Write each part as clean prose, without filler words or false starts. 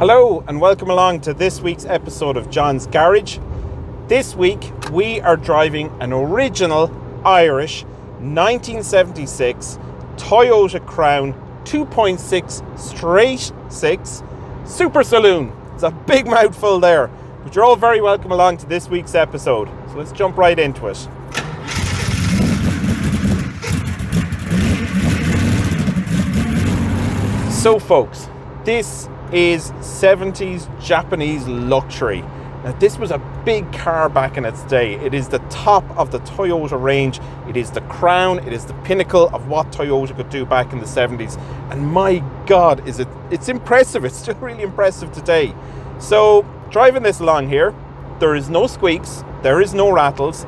Hello and welcome along to this week's episode of John's Garage. This week we are driving an original Irish 1976 Toyota Crown 2.6 straight 6 Super Saloon. It's a big mouthful there, but you're all very welcome along to this week's episode. So let's jump right into it. So folks, this is 70s Japanese luxury. Now this was a big car back in its day. It is the top of the Toyota range. It is the crown. It is the pinnacle of what Toyota could do back in the 70s. And my God, it's impressive. It's still really impressive today. So driving this along here, there is no squeaks. There is no rattles.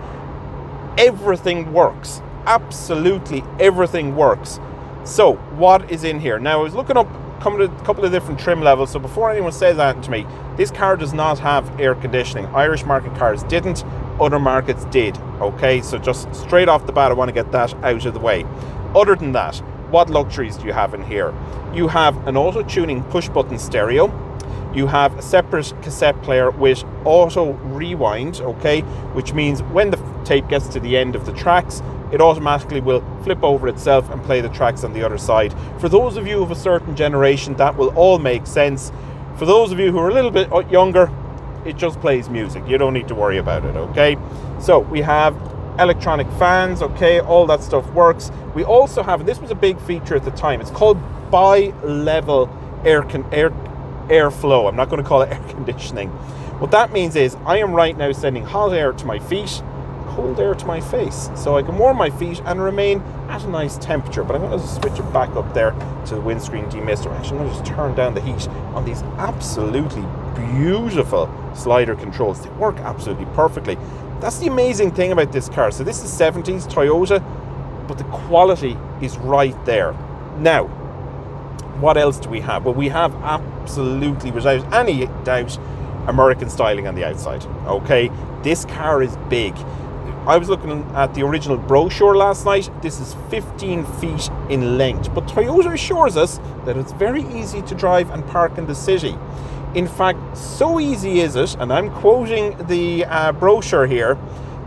Everything works. Absolutely everything works. So what is in here? Now I was looking up a couple of different trim levels, so before anyone says that to me, this car does not have air conditioning. Irish market cars didn't, other markets did. Okay, so just straight off the bat I want to get that out of the way. Other than that, what luxuries do you have in here? You have an auto tuning push button stereo. You have a separate cassette player with auto rewind, okay, which means when the tape gets to the end of the tracks, it automatically will flip over itself and play the tracks on the other side. For those of you of a certain generation, that will all make sense. For those of you who are a little bit younger, it just plays music. You don't need to worry about it, okay? So we have electronic fans, okay, all that stuff works. We also have, and this was a big feature at the time, it's called bi-level airflow. I'm not going to call it air conditioning. What that means is I am right now sending hot air to my feet, cold air to my face, so I can warm my feet and remain at a nice temperature. But I'm going to switch it back up there to the windscreen demister. Actually, I'm going to just turn down the heat on these absolutely beautiful slider controls. They work absolutely perfectly. That's the amazing thing about this car. So this is 70s Toyota, but the quality is right there. Now, what else do we have? Well, we have absolutely, without any doubt, American styling on the outside. Okay, this car is big. I was looking at the original brochure last night. This is 15 feet in length, but Toyota assures us that it's very easy to drive and park in the city. In fact, so easy is it, and I'm quoting the brochure here,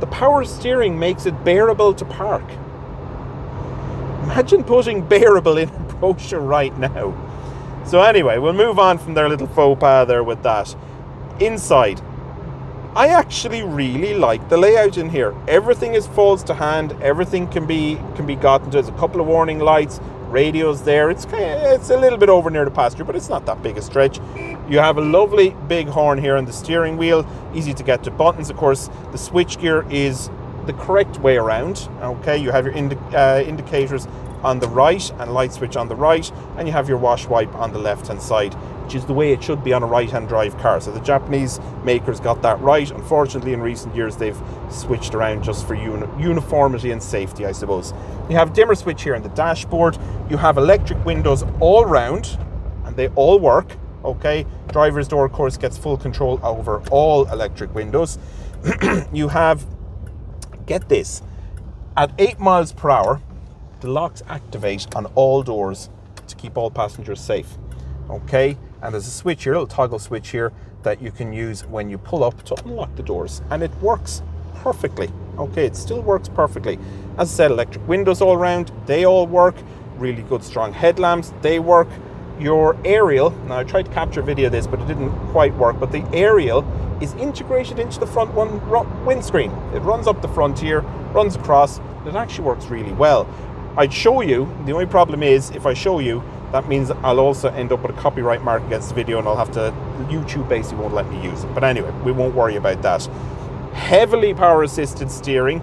the power steering makes it bearable to park. Imagine putting bearable in a brochure right now. So anyway, we'll move on from their little faux pas there with that. Inside, I actually really like the layout in here. Everything is folds to hand. Everything can be gotten to. There's a couple of warning lights, radios there. It's a little bit over near the passenger, but it's not that big a stretch. You have a lovely big horn here on the steering wheel. Easy to get to buttons. Of course, the switchgear is the correct way around. Okay, you have your indicators on the right and light switch on the right, and you have your wash wipe on the left hand side, which is the way it should be on a right hand drive car. So the Japanese makers got that right. Unfortunately, in recent years they've switched around just for uniformity and safety, I suppose. You have a dimmer switch here on the dashboard. You have electric windows all round, and they all work. Okay, driver's door of course gets full control over all electric windows. You have, get this, at 8 miles per hour the locks activate on all doors to keep all passengers safe. Okay, and there's a switch here, a little toggle switch here that you can use when you pull up to unlock the doors, and it works perfectly. Okay, it still works perfectly. As I said, electric windows all around, they all work. Really good strong headlamps, they work. Your aerial, now I tried to capture a video of this but it didn't quite work, but the aerial is integrated into the front windscreen. It runs up the front here, runs across, and it actually works really well. I'd show you, the only problem is if I show you, that means I'll also end up with a copyright mark against the video, and I'll have to, YouTube basically won't let me use it. But anyway, we won't worry about that. Heavily power assisted steering.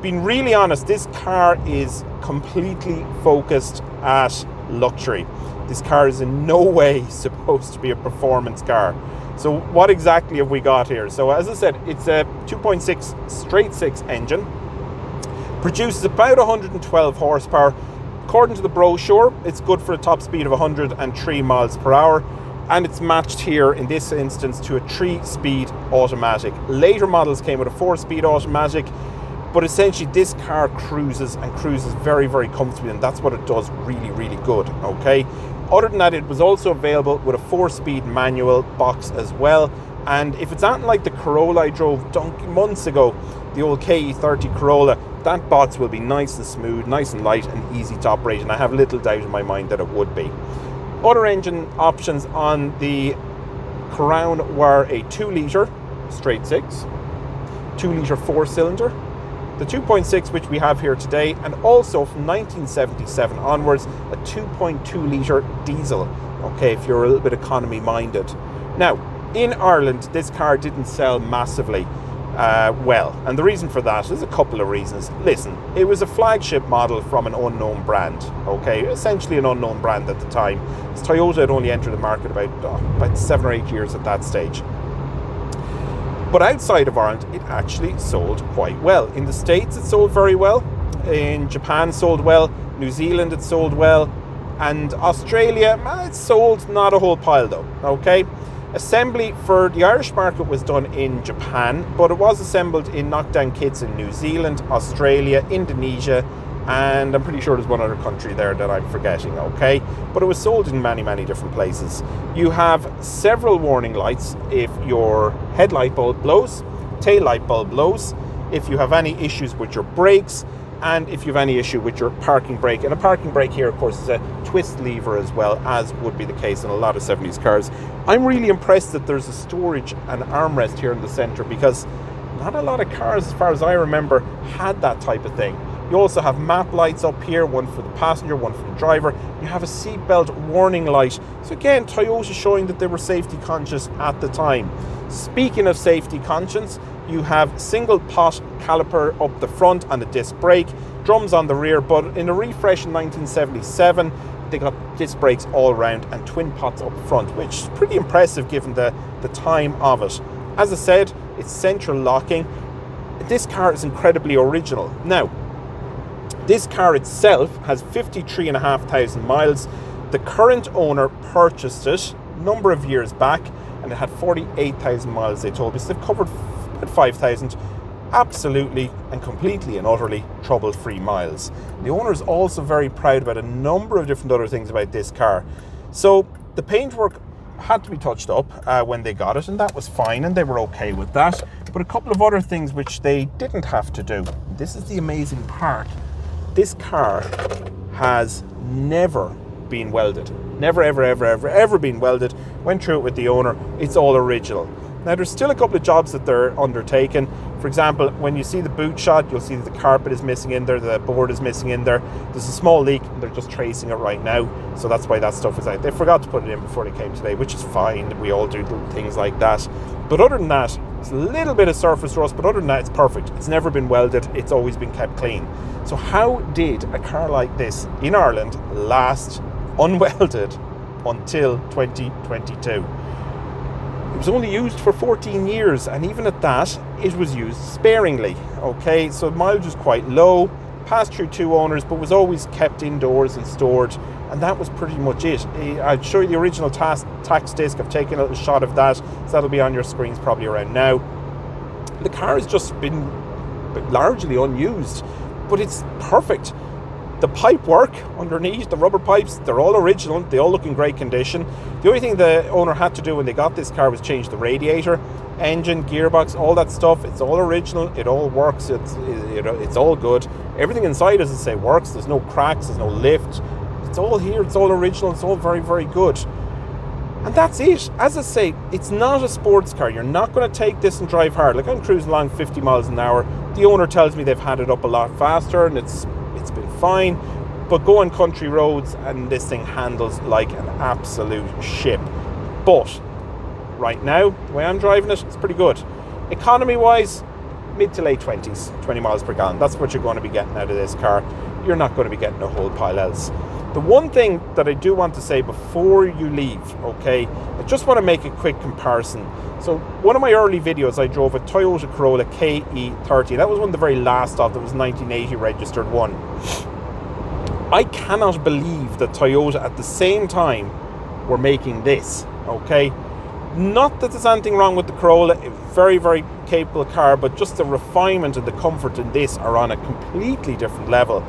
Being really honest, this car is completely focused at luxury. This car is in no way supposed to be a performance car. So what exactly have we got here? So as I said, it's a 2.6 straight 6 engine. Produces about 112 horsepower. According to the brochure, it's good for a top speed of 103 miles per hour, and it's matched here in this instance to a 3-speed automatic. Later models came with a 4-speed automatic, but essentially this car cruises and cruises very, very comfortably, and that's what it does really, really good. Okay, Other than that, it was also available with a 4-speed manual box as well. And if it's anything like the Corolla I drove months ago, the old KE30 Corolla, that box will be nice and smooth, nice and light and easy to operate, and I have little doubt in my mind that it would be. Other engine options on the Crown were a 2-litre straight 6, 2-litre 4-cylinder, the 2.6 which we have here today, and also from 1977 onwards a 2.2-litre diesel, okay, if you're a little bit economy minded. Now, in Ireland, this car didn't sell massively well, and the reason for that is a couple of reasons. Listen, it was a flagship model from an unknown brand, okay, essentially an unknown brand at the time. Toyota had only entered the market about 7 or 8 years at that stage. But outside of Ireland, it actually sold quite well. In the States, it sold very well. In Japan, it sold well. New Zealand, it sold well. And Australia, it sold not a whole pile though, okay? Assembly for the Irish market was done in Japan, but it was assembled in knockdown kits in New Zealand, Australia, Indonesia, and I'm pretty sure there's one other country there that I'm forgetting, okay? But it was sold in many, many different places. You have several warning lights if your headlight bulb blows, tail light bulb blows, if you have any issues with your brakes, and if you have any issue with your parking brake. And a parking brake here, of course, is a twist lever as well, as would be the case in a lot of 70s cars. I'm really impressed that there's a storage and armrest here in the center, because not a lot of cars, as far as I remember, had that type of thing. You also have map lights up here, one for the passenger, one for the driver. You have a seatbelt warning light. So again, Toyota showing that they were safety conscious at the time. Speaking of safety conscious, you have single pot caliper up the front and a disc brake, drums on the rear, but in a refresh in 1977, they got disc brakes all around and twin pots up front, which is pretty impressive given the time of it. As I said, it's central locking. This car is incredibly original. Now, this car itself has 53,500 miles. The current owner purchased it a number of years back, and it had 48,000 miles, they told me. So they've covered about 5,000 absolutely and completely and utterly trouble-free miles. The owner is also very proud about a number of different other things about this car. So the paintwork had to be touched up when they got it, and that was fine, and they were okay with that. But a couple of other things which they didn't have to do. This is the amazing part. This car has never been welded. Never, ever, ever, ever, ever been welded. Went through it with the owner. It's all original. Now, there's still a couple of jobs that they're undertaking. For example, when you see the boot shot, you'll see that the carpet is missing in there, the board is missing in there. There's a small leak, and they're just tracing it right now. So that's why that stuff is out. They forgot to put it in before they came today, which is fine. We all do things like that. But other than that, it's a little bit of surface rust, but other than that, it's perfect. It's never been welded. It's always been kept clean. So how did a car like this in Ireland last unwelded until 2022? It was only used for 14 years, and even at that, it was used sparingly, okay? So mileage was quite low, passed through 2 owners, but was always kept indoors and stored, and that was pretty much it. I'll show you the original tax disc. I've taken a little shot of that, so that'll be on your screens probably around now. The car has just been largely unused, but it's perfect. The pipe work underneath, the rubber pipes, they're all original. They all look in great condition. The only thing the owner had to do when they got this car was change the radiator, engine, gearbox, all that stuff. It's all original. It all works. It's all good. Everything inside, as I say, works. There's no cracks. There's no lift. It's all here. It's all original. It's all very, very good. And that's it. As I say, it's not a sports car. You're not going to take this and drive hard. Like, I'm cruising along 50 miles an hour. The owner tells me they've had it up a lot faster, and it's been fine, but go on country roads and this thing handles like an absolute ship. But right now, the way I'm driving it, it's pretty good. Economy wise, mid to late 20s, 20 miles per gallon. That's what you're going to be getting out of this car. You're not going to be getting a whole pile else. The one thing that I do want to say before you leave, okay, I just want to make a quick comparison. So one of my early videos, I drove a Toyota Corolla KE30. That was one of the very last of, that was 1980 registered one. I cannot believe that Toyota at the same time were making this, okay? Not that there's anything wrong with the Corolla, very, very capable car, but just the refinement and the comfort in this are on a completely different level.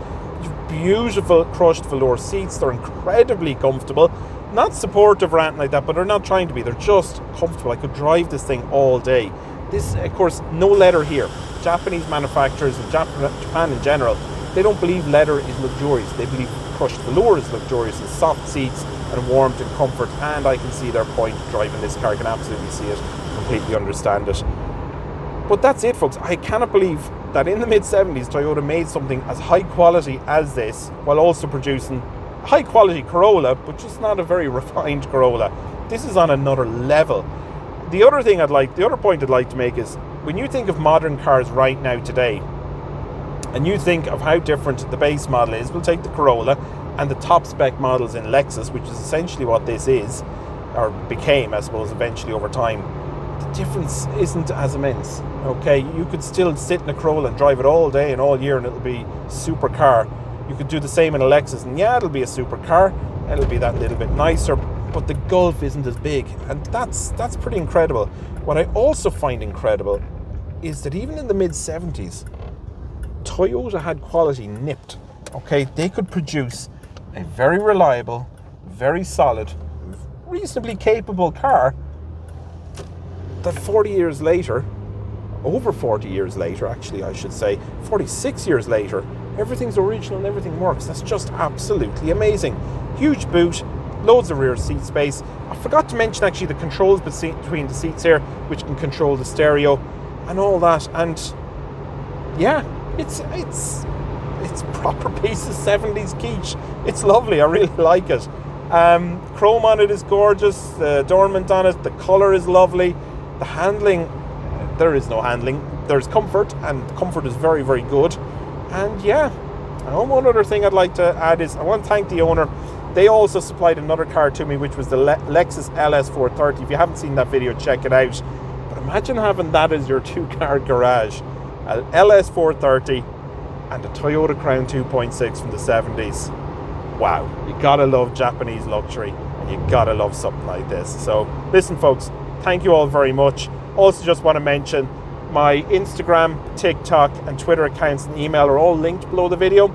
beautiful crushed velour seats. They're incredibly comfortable. Not supportive or anything like that, but they're not trying to be. They're just comfortable. I could drive this thing all day. This, of course, no leather here. Japanese manufacturers and Japan in general, they don't believe leather is luxurious. They believe crushed velour is luxurious and soft seats and warmth and comfort. And I can see their point driving this car. I can absolutely see it, completely understand it. But that's it, folks. I cannot believe that in the mid-70s, Toyota made something as high quality as this while also producing high quality Corolla, but just not a very refined Corolla. This is on another level. The other point I'd like to make is, when you think of modern cars right now today, and you think of how different the base model is, we'll take the Corolla and the top spec models in Lexus, which is essentially what this is, or became, I suppose, eventually over time. The difference isn't as immense. Okay, you could still sit in a Corolla and drive it all day and all year and it'll be super car. You could do the same in a Lexus, and yeah, it'll be a supercar. It'll be that little bit nicer, but the gulf isn't as big, and that's pretty incredible. What I also find incredible is that even in the mid-70s, Toyota had quality nipped. Okay, they could produce a very reliable, very solid, reasonably capable car that 40 years later, over 40 years later, actually, I should say, 46 years later, everything's original and everything works. That's just absolutely amazing. Huge boot, loads of rear seat space. I forgot to mention actually the controls between the seats here, which can control the stereo and all that. And yeah, it's proper piece of 70s kitsch. It's lovely. I really like it. Chrome on it is gorgeous. The adornment on it, the color is lovely. The handling, there is no handling. There's comfort, and comfort is very, very good. And yeah, one other thing I'd like to add is I want to thank the owner. They also supplied another car to me, which was the Lexus LS430. If you haven't seen that video, check it out. But imagine having that as your two-car garage. An LS430 and a Toyota Crown 2.6 from the 70s. Wow, you gotta love Japanese luxury, and you gotta love something like this. So listen, folks, thank you all very much. Also just want to mention my Instagram, TikTok and Twitter accounts and email are all linked below the video.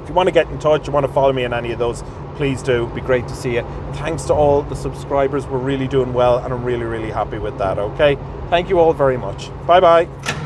If you want to get in touch, you want to follow me on any of those, please do. It'd be great to see you. Thanks to all the subscribers. We're really doing well, and I'm really, really happy with that, okay? Thank you all very much. Bye-bye.